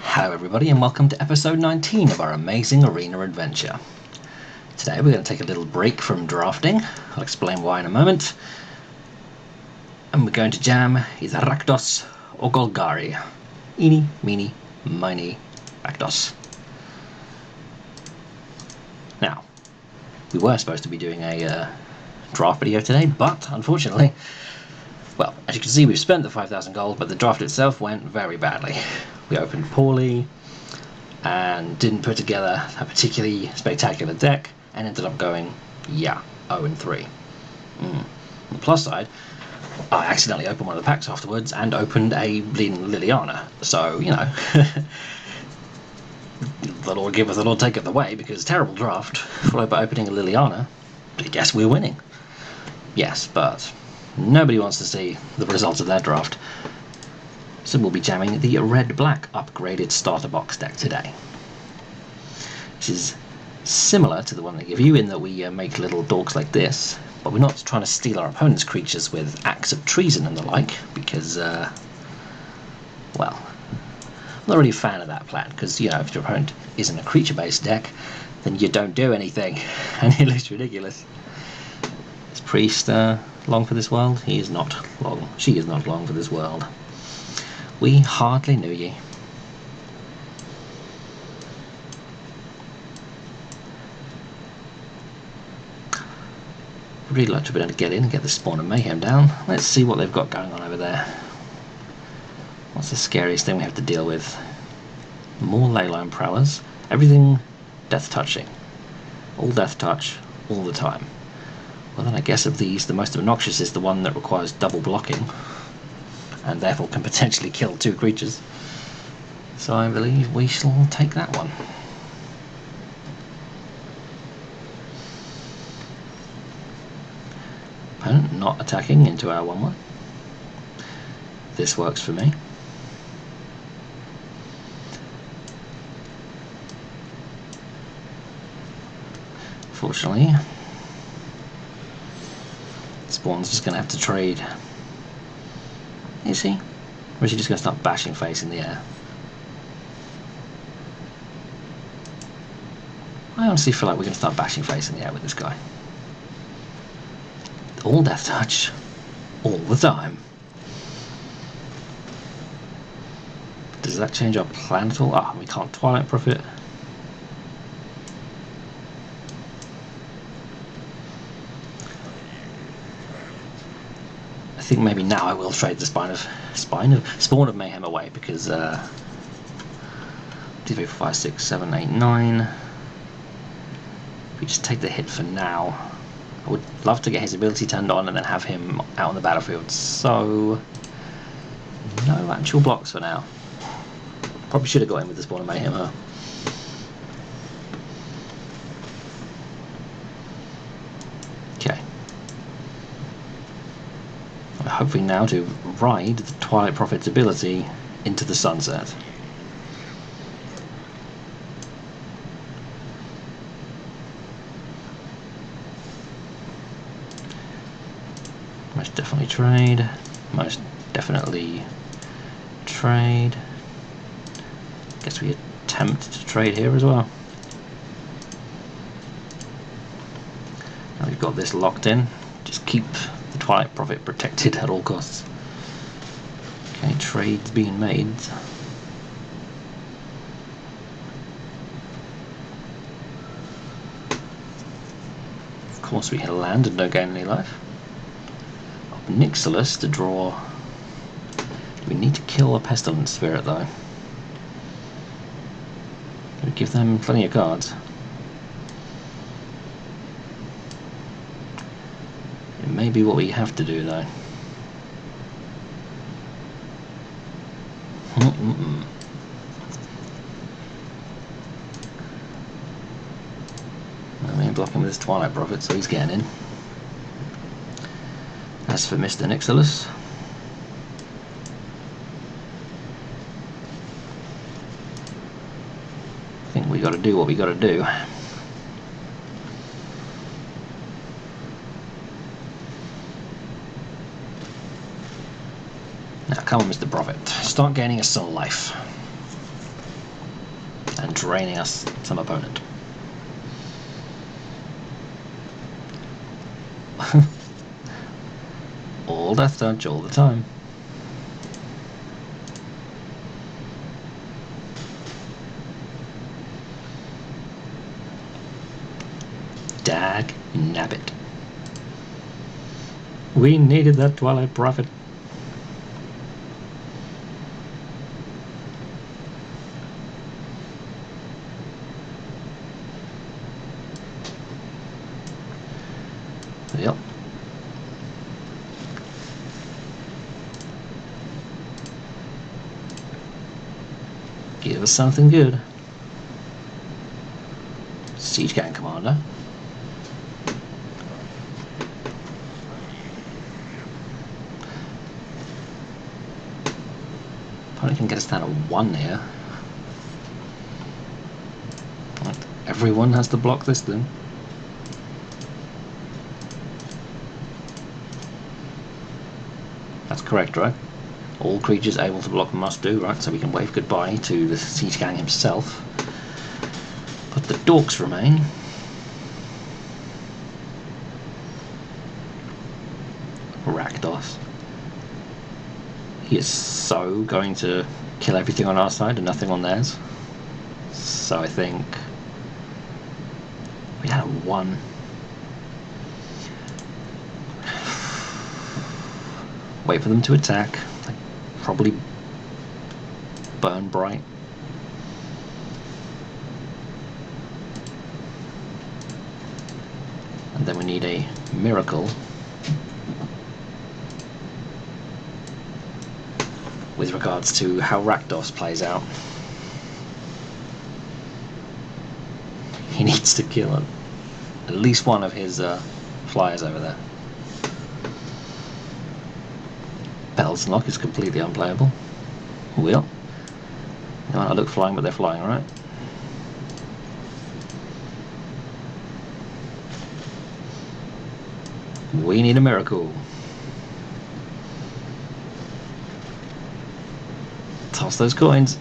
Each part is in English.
Hello everybody and welcome to episode 19 of our amazing arena adventure. Today we're going to take a little break from drafting. I'll explain why in a moment. And we're going to jam either Rakdos or Golgari. Eeny, meeny, miny, Rakdos. Now, we were supposed to be doing a draft video today, but unfortunately, well, as you can see, we've spent the 5,000 gold, but the draft itself went very badly. We opened poorly and didn't put together a particularly spectacular deck and ended up going, 0-3. On the plus side, I accidentally opened one of the packs afterwards and opened a bleeding Liliana. So, you know, the Lord giveth, the Lord taketh away, because terrible draft, followed by opening a Liliana. I guess we're winning. Yes, but nobody wants to see the results of that draft. So we'll be jamming the red-black upgraded starter box deck today. Which is similar to the one they give you in that we make little dorks like this, but we're not trying to steal our opponent's creatures with acts of treason and the like, because, well, I'm not really a fan of that plan, because, you know, if your opponent isn't a creature-based deck, then you don't do anything, and it looks ridiculous. Is Priest long for this world? He is not long. She is not long for this world. We hardly knew ye. I'd really like to be able to get in and get the Spawn of Mayhem down. Let's see what they've got going on over there. What's the scariest thing we have to deal with? More Leyline Prowlers. Everything death touching. All death touch, all the time. Well then I guess of these, the most obnoxious is the one that requires double blocking, and therefore can potentially kill two creatures. So I believe we shall take that one. Opponent not attacking into our 1-1. This works for me. Fortunately, Spawn's just going to have to trade. Is he? Or is he just going to start bashing face in the air? I honestly feel like we're going to start bashing face in the air with this guy. All death touch. All the time. Does that change our plan at all? Ah, we can't Twilight Prophet. I think maybe now I will trade the Spawn of Mayhem away, because 2, 3, 4, 5, 6, 7, 8, 9. We just take the hit for now. I would love to get his ability turned on and then have him out on the battlefield. So no actual blocks for now. Probably should have got him with the Spawn of Mayhem, huh? Okay. Hopefully now to ride the Twilight Prophet's ability into the sunset. Most definitely trade. Most definitely trade. Guess we attempt to trade here as well. Now we've got this locked in. Just keep the Twilight Prophet protected at all costs. Okay, trades being made. Of course we hit a land and don't gain any life. Nixilus to draw. We need to kill a Pestilence Spirit though. We give them plenty of cards. It may be what we have to do though. I mean, blocking with his Twilight Prophet, so he's getting in. As for Mr. Nixilus, I think we got to do what we got to do. Now come on, Mr. Prophet, start gaining us some life. and draining us some opponent. All death touch all the time. Dag nabbit. We needed that Twilight Prophet. Yep. Give us something good. Siege Gang Commander. Probably can get us down to 1 here. Right. Everyone has to block this then. That's correct, right? All creatures able to block must do, right? So we can wave goodbye to the Siege Gang himself. But the dorks remain. Rakdos. He is so going to kill everything on our side and nothing on theirs. So I think we had 1. Wait for them to attack. Probably burn bright. And then we need a miracle with regards to how Rakdos plays out. He needs to kill at least one of his flyers over there. Belsenlock is completely unplayable. Well, they might not look flying, but they're flying, right? We need a miracle. Toss those coins.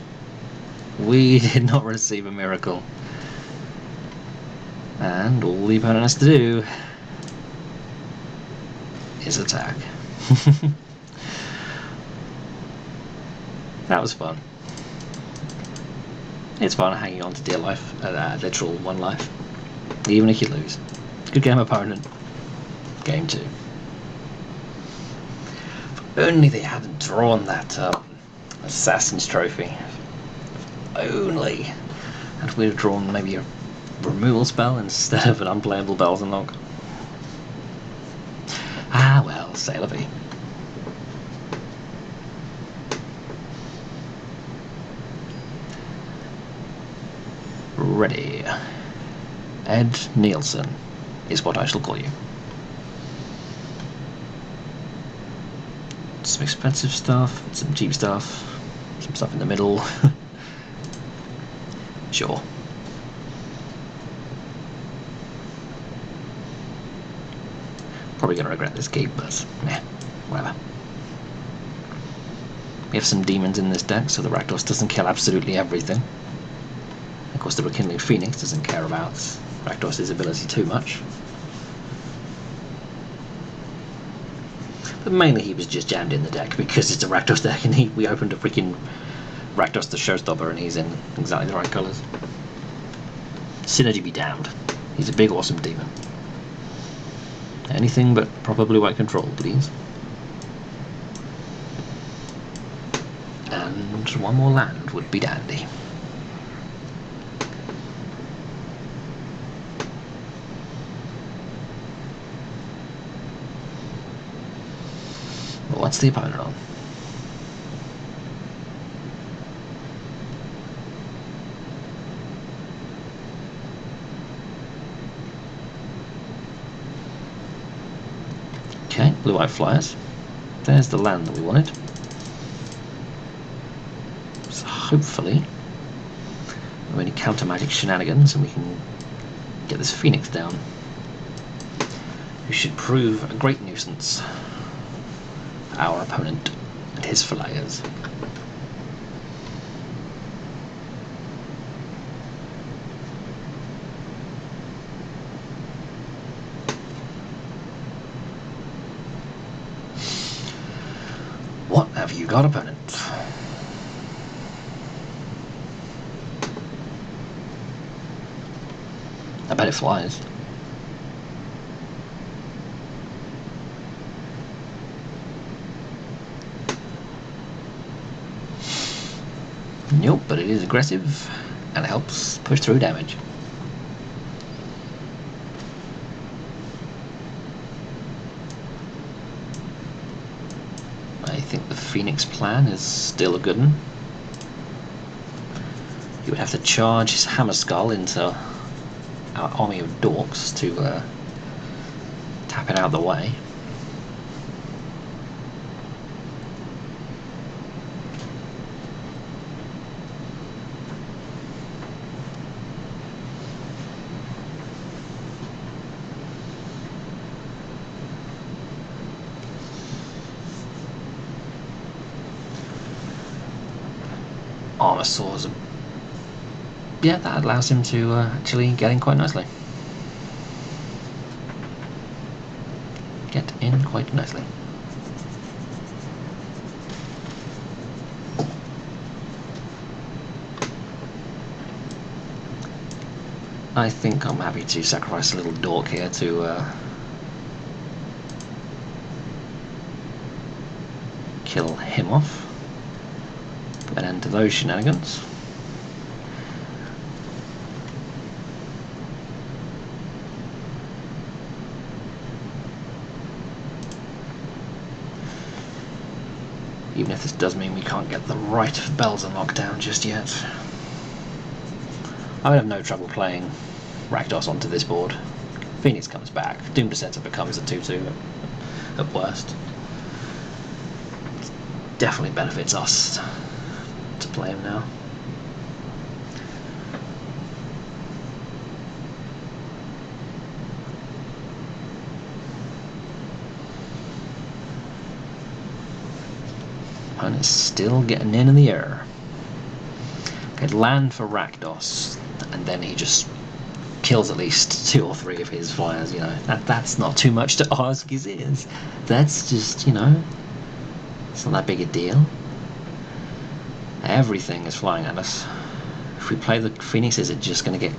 We did not receive a miracle. And all the opponent has to do is attack. That was fun. It's fun hanging on to dear life, literal 1 life, even if you lose. Good game, opponent. Game 2. If only they hadn't drawn that Assassin's Trophy. Only. And we'd have drawn maybe a removal spell instead of an unplayable Belsenlock. Ah well, c'est la vie. Ready. Ed Nielsen is what I shall call you. Some expensive stuff, some cheap stuff, some stuff in the middle. Sure. Probably gonna regret this keep, but meh, whatever. We have some demons in this deck, so the Rakdos doesn't kill absolutely everything. Of course, the Rekindling Phoenix doesn't care about Rakdos' ability too much. But mainly he was just jammed in the deck because it's a Rakdos deck and we opened a freaking Rakdos the Showstopper and he's in exactly the right colours. Synergy be damned. He's a big awesome demon. Anything but proper blue-white control, please. And 1 more land would be dandy. What's the opponent on? Okay, blue-white flyers. There's the land that we wanted. So hopefully, we any counter magic shenanigans and we can get this Phoenix down. Who should prove a great nuisance. Our opponent and his flyers. got, opponent? I bet it flies. Nope, but it is aggressive and helps push through damage. I think the Phoenix plan is still a good one. He would have to charge his Hammer Skull into our army of dorks to tap it out of the way. Armor Saws. Yeah, that allows him to actually get in quite nicely. Get in quite nicely. I think I'm happy to sacrifice a little dork here to kill him off. Put an end to those shenanigans. Even if this does mean we can't get the right bells unlocked down just yet. I would have no trouble playing Rakdos onto this board. Phoenix comes back. Doom Descenter becomes a 2-2 at worst. Definitely benefits us to play him now. Opponent's still getting in the air. Could land for Rakdos, and then he just kills at least 2 or 3 of his flyers, you know. That's not too much to ask, is it? That's just, you know, it's not that big a deal. Everything is flying at us. If we play the Phoenix, is it just going to get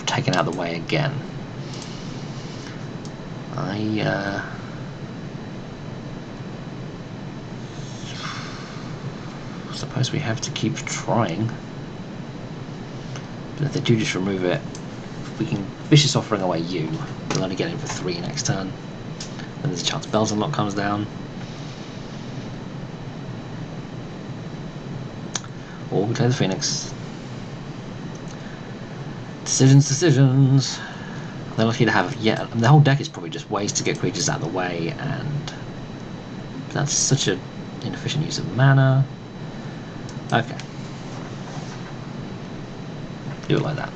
taken out of the way again? I suppose we have to keep trying. But if they do just remove it, if we can Vicious Offering away you, we'll only get in for 3 next turn. And there's a chance Bells Unlock comes down. Or we play the Phoenix. Decisions. They're lucky to have the whole deck is probably just ways to get creatures out of the way, and that's such an inefficient use of mana. Okay. Do it like that.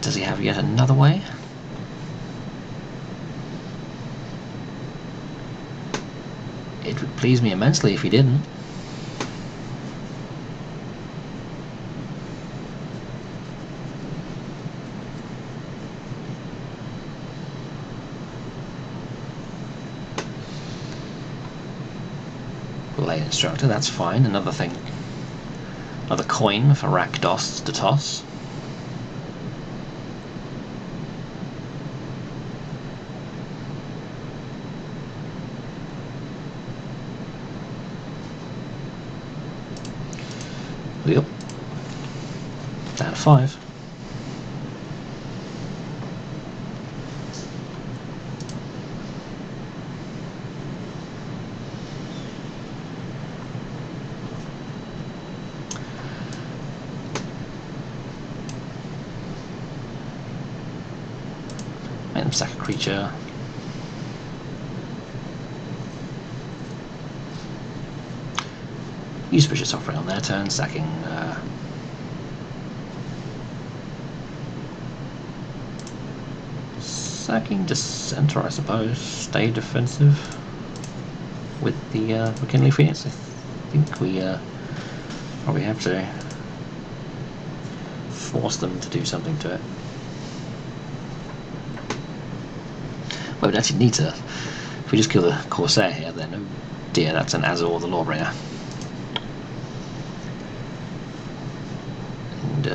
Does he have yet another way? It would please me immensely if he didn't. Late Instructor, that's fine. Another thing. Another coin for Rakdos to toss. Yep. Down to 5. Make them sack a creature. Use Vicious Offering on their turn, sacking Dissenter, I suppose. Stay defensive with the McKinley Phoenix. I think we probably have to force them to do something to it. Well, we'd actually need to. If we just kill the Corsair here, then oh dear, that's an Azor the Lawbringer. And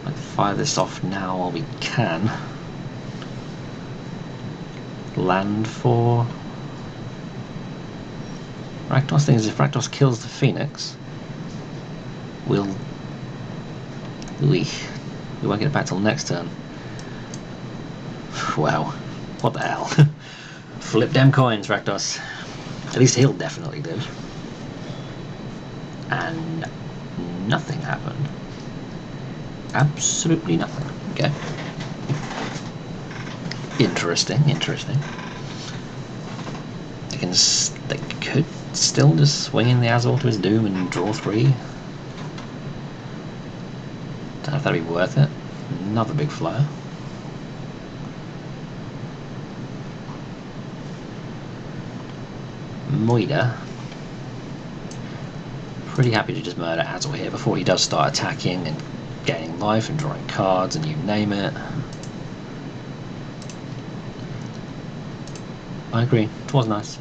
I'd fire this off now while we can. Land for Rakdos. Thing is, if Rakdos kills the Phoenix, we won't get it back till next turn. Wow, what the hell? Flip them coins, Rakdos. At least he'll definitely do. And nothing happened. Absolutely nothing. Okay. Interesting. They could still just swing in the Azor to his doom and draw 3. Don't know if that'd be worth it. Another big flyer. Moida. Pretty happy to just murder Azor here before he does start attacking and gaining life and drawing cards and you name it. I agree, it was nice.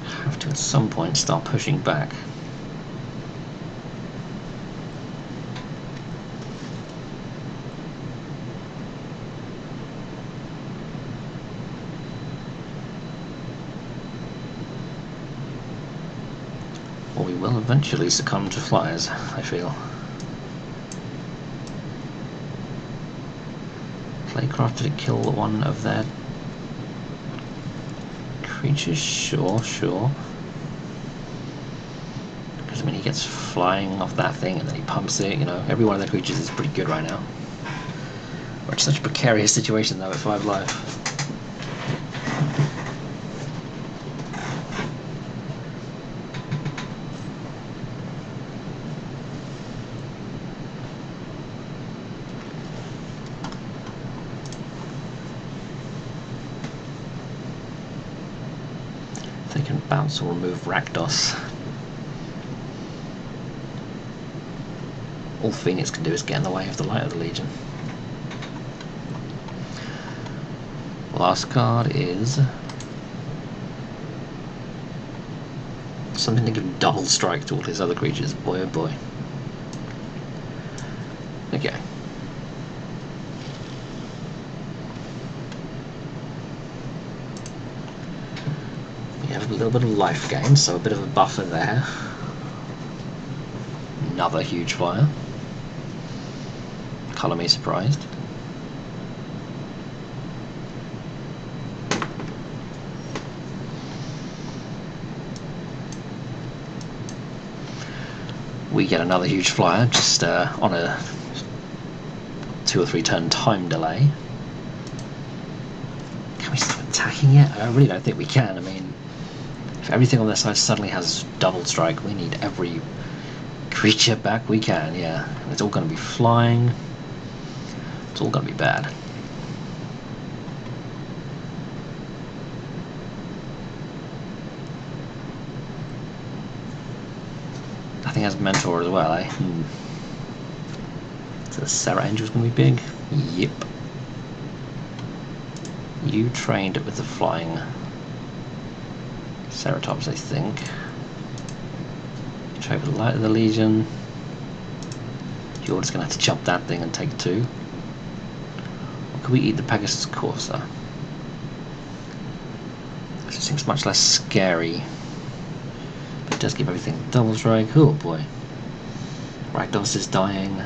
Have to at some point start pushing back. Or we will eventually succumb to flyers, I feel. Playcraft, did it kill one of their creatures? Sure. Because I mean, he gets flying off that thing and then he pumps it, you know. Every one of their creatures is pretty good right now. We're in such a precarious situation though at 5 life. They can bounce or remove Rakdos. All Phoenix can do is get in the way of the Light of the Legion. Last card is something to give double strike to all his other creatures. Boy oh boy. Okay. We have a little bit of life gain, so a bit of a buffer there. Another huge flyer. Colour me surprised. We get another huge flyer, just on a 2 or 3 turn time delay. Can we start attacking yet? I really don't think we can. I mean, if everything on their side suddenly has double strike, we need every creature back we can, yeah. And it's all going to be flying. It's all going to be bad. Nothing has Mentor as well, eh? So the Sarah Angel's going to be big? Yep. You trained with the flying Ceratops, I think. Trade with the Light of the Legion. You're just going to have to chop that thing and take 2. Or could we eat the Pegasus Corsa? It seems much less scary. But it does give everything double strike. Oh boy. Rakdos is dying.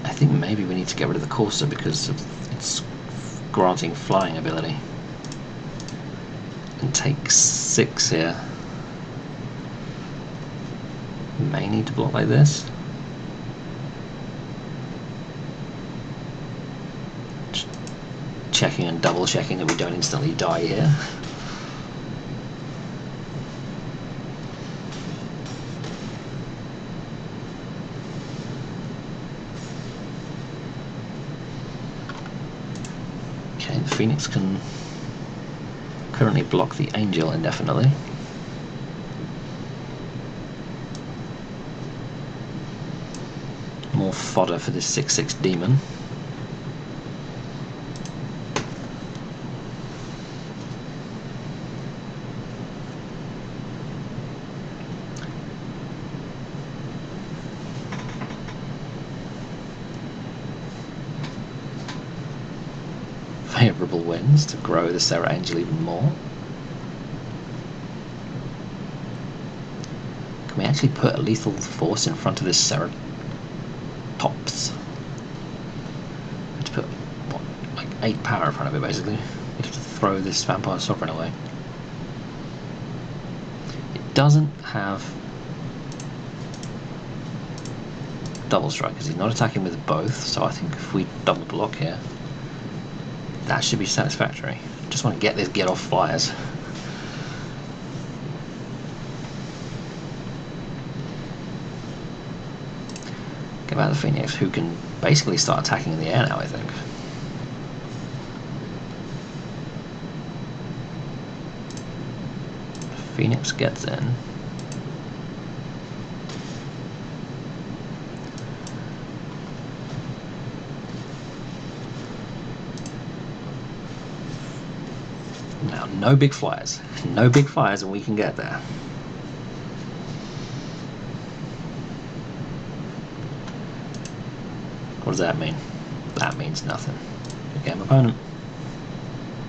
I think maybe we need to get rid of the Corsa because of its granting flying ability. And take 6 here. May need to block like this. Checking and double checking that we don't instantly die here. Okay, the Phoenix can currently block the Angel indefinitely. More fodder for this 6/6 demon. Favourable winds to grow the Serra Angel even more. Can we actually put a lethal force in front of this Serra tops? Let's put, what, like 8 power in front of it basically. We have to throw this Vampire Sovereign away. It doesn't have double strike because he's not attacking with both, so I think if we double block here, that should be satisfactory. Just want to get this get off flyers. Get back the Phoenix, who can basically start attacking in the air now, I think. Phoenix gets in. Now, no big flyers. No big flyers, and we can get there. What does that mean? That means nothing. Good game, opponent.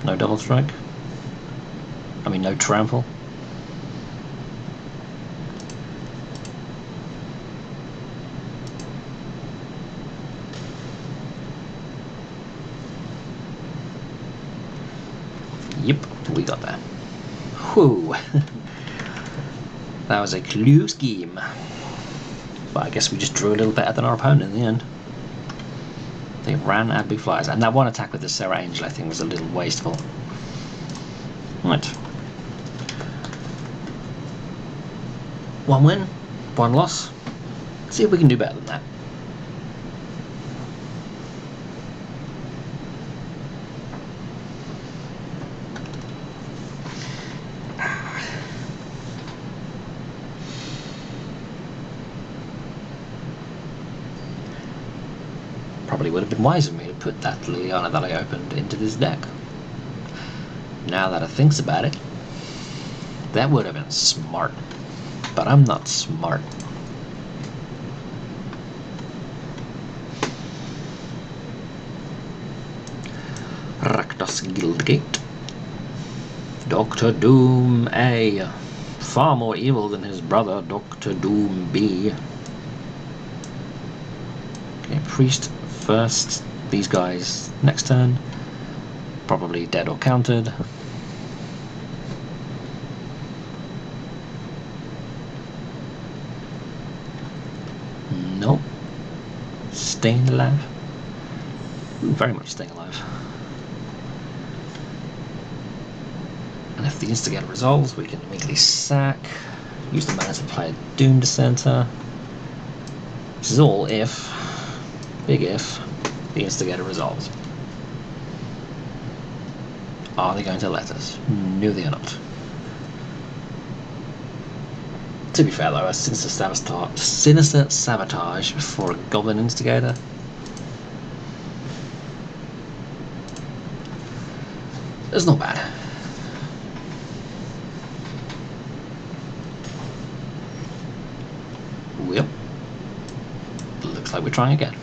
No double strike. I mean, no trample. Yep, we got that. Whew. That was a clue scheme. But I guess we just drew a little better than our opponent in the end. They ran at big flyers. And that one attack with the Serra Angel, I think, was a little wasteful. Right. 1 win, 1 loss. Let's see if we can do better than that. Probably would have been wise of me to put that Liliana that I opened into this deck. Now that I think about it, that would have been smart. But I'm not smart. Rakdos Guildgate. Dr. Doom A. Far more evil than his brother, Dr. Doom B. Okay, Priest first. These guys next turn. Probably dead or countered. Nope. Staying alive. Ooh, very much staying alive. And if the Instigator resolves, we can immediately sack. Use the mana to play a Doom Dissenter. This is all if, big if, the Instigator resolves. Are they going to let us? No, they are not. To be fair though, a Sinister Sabotage for a Goblin Instigator. It's not bad. Yep. Looks like we're trying again.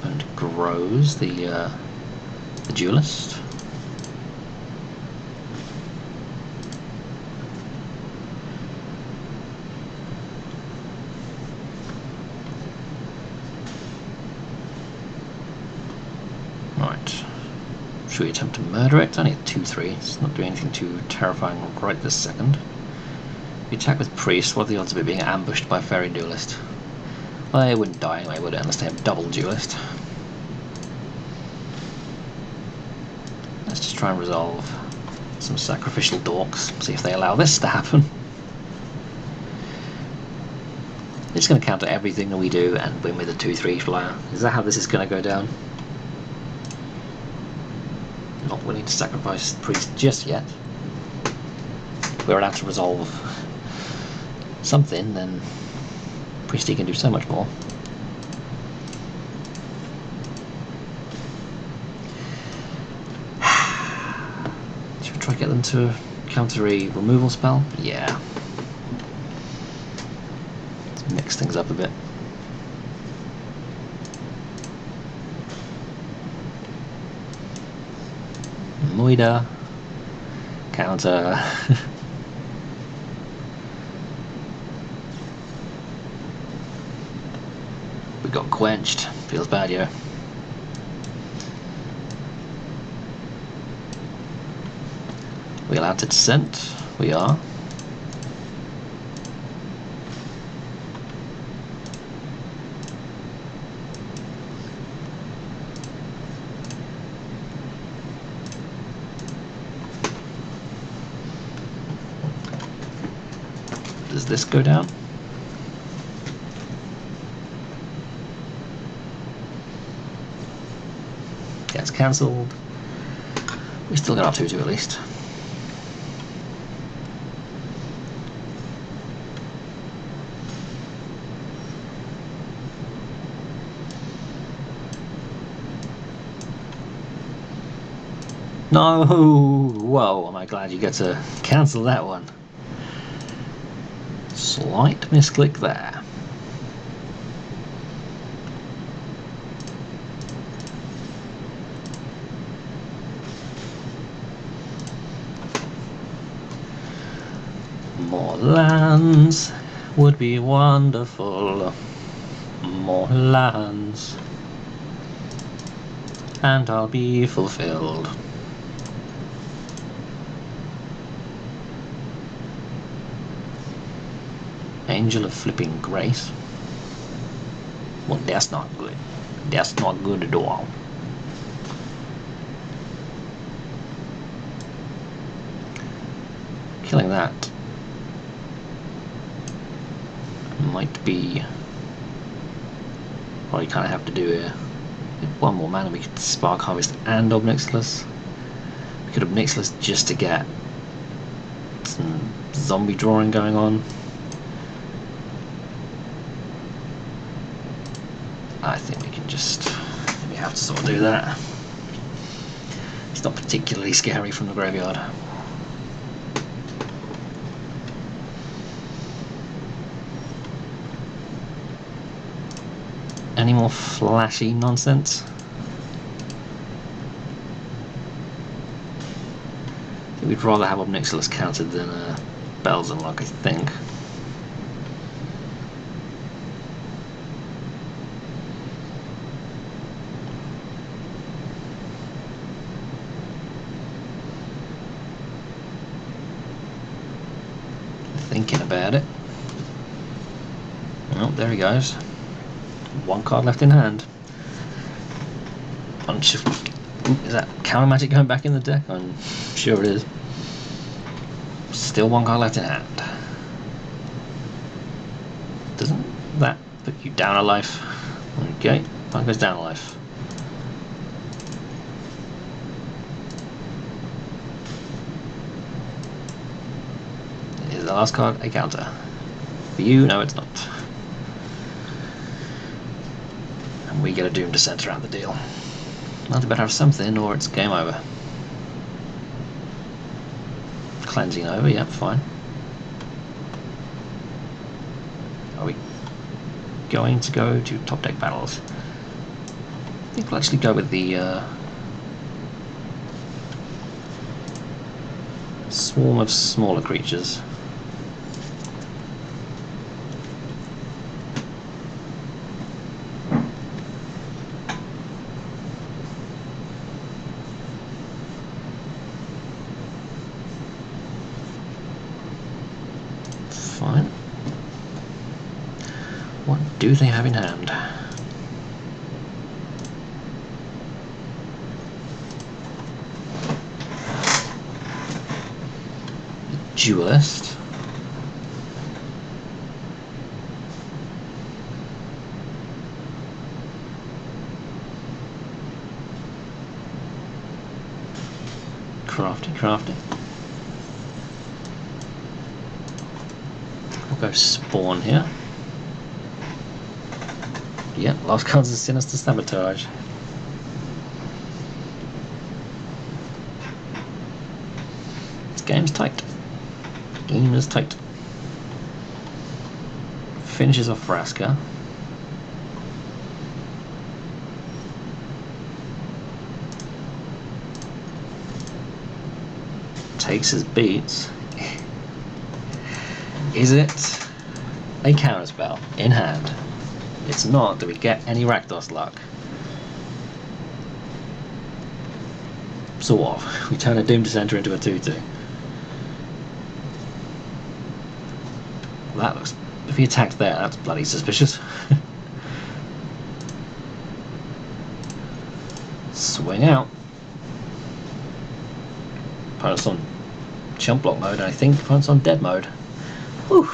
And grows the duelist. Right. Should we attempt to murder it? It's only a 2/3. It's not doing anything too terrifying right this second. We attack with Priest. What are the odds of it being ambushed by Fairy Duelist? Well, it wouldn't die anyway, would it? Unless they have double Duelist. Let's just try and resolve some sacrificial dorks. See if they allow this to happen. It's going to counter everything that we do and win with a 2-3 flyer. Is that how this is going to go down? Not willing to sacrifice priest just yet. If we're allowed to resolve something, then Priesty can do so much more. Should we try to get them to counter a removal spell? Yeah. Let's mix things up a bit. Moida. Counter. We got quenched. Feels bad, yo. We allowed to descent? We are. Does this go down? Yeah, it's cancelled. We still got our 2-2 at least. No! Whoa, am I glad you get to cancel that one. Slight misclick there. More lands would be wonderful. More lands, and I'll be fulfilled. Angel of Flipping Grace. Well, that's not good. That's not good at all. Killing that might be what you kind of have to do here. With one more mana, we could Spark Harvest and Obnixilis. We could Obnixilis just to get some zombie drawing going on. I think we can just, we have to sort of do that. It's not particularly scary from the graveyard. Any more flashy nonsense? I think we'd rather have Obnixilis countered than Bells and Luck, I think. Thinking about it. Oh, there he goes. One card left in hand. Bunch of... Ooh, is that counter magic going back in the deck? I'm sure it is. Still one card left in hand. Doesn't that put you down a life? Okay, one goes down a life. Is the last card a counter? For you, no it's not. And we get a Doom Descent around the deal. Not better have something or it's game over. Cleansing over, yeah, fine. Are we going to go to top deck battles? I think we'll actually go with the swarm of smaller creatures. Fine. What do they have in hand? Duelist. crafty. We'll go spawn here. Yeah, lost cards of Sinister Sabotage. This game's tight. Game is tight. Finishes off Vraska. Takes his beats. Is it a counterspell in hand? It's not. Do we get any Rakdos luck? Sort of. We turn a Doom Dissenter into a 2-2. That looks... If he attacked there, that's bloody suspicious. Swing out. Opponent's on chump block mode, and I think opponent's on dead mode. Whew.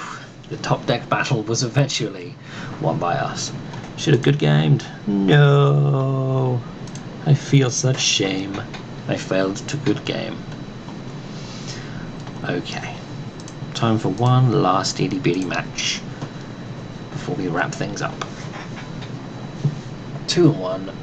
The top deck battle was eventually won by us. Should have good gamed. No. I feel such shame. I failed to good game. Okay. Time for one last itty bitty match before we wrap things up. 2-1.